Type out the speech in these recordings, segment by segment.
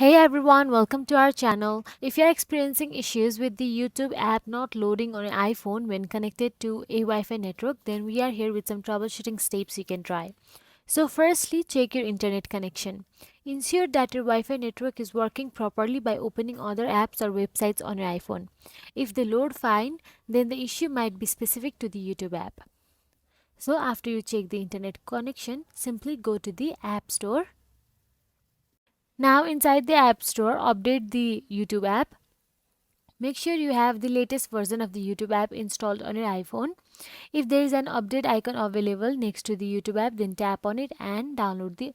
Hey everyone, welcome to our channel. If you are experiencing issues with the YouTube app not loading on your iPhone when connected to a Wi-Fi network, then we are here with some troubleshooting steps you can try. So firstly, check your internet connection. Ensure that your Wi-Fi network is working properly by opening other apps or websites on your iPhone. If they load fine, then the issue might be specific to the YouTube app. So after you check the internet connection, simply go to the App Store. Now inside the App Store, update the YouTube app. Make sure you have the latest version of the YouTube app installed on your iPhone. If there is an update icon available next to the YouTube app, then tap on it and download the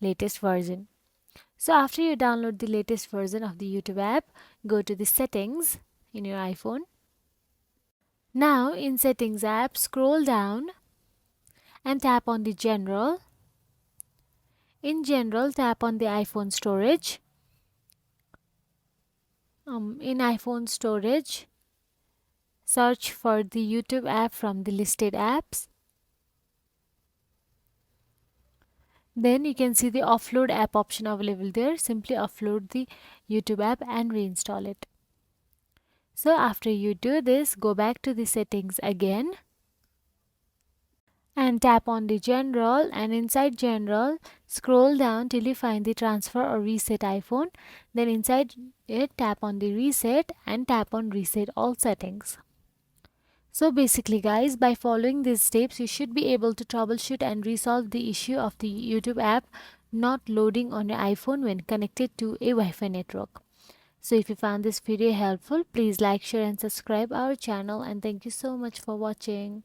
latest version. So after you download the latest version of the YouTube app, go to the settings in your iPhone. Now in settings app, scroll down and tap on the general. In general, tap on the iPhone storage. In iPhone storage, search for the YouTube app from the listed apps. Then you can see the offload app option available there. Simply offload the YouTube app and reinstall it. So after you do this, go back to the settings again and tap on the general, and inside general scroll down till you find the transfer or reset iPhone. Then inside it, tap on the reset and tap on reset all settings. So basically guys, by following these steps, you should be able to troubleshoot and resolve the issue of the YouTube app not loading on your iPhone when connected to a Wi-Fi network. So if you found this video helpful, please like, share and subscribe our channel, and thank you so much for watching.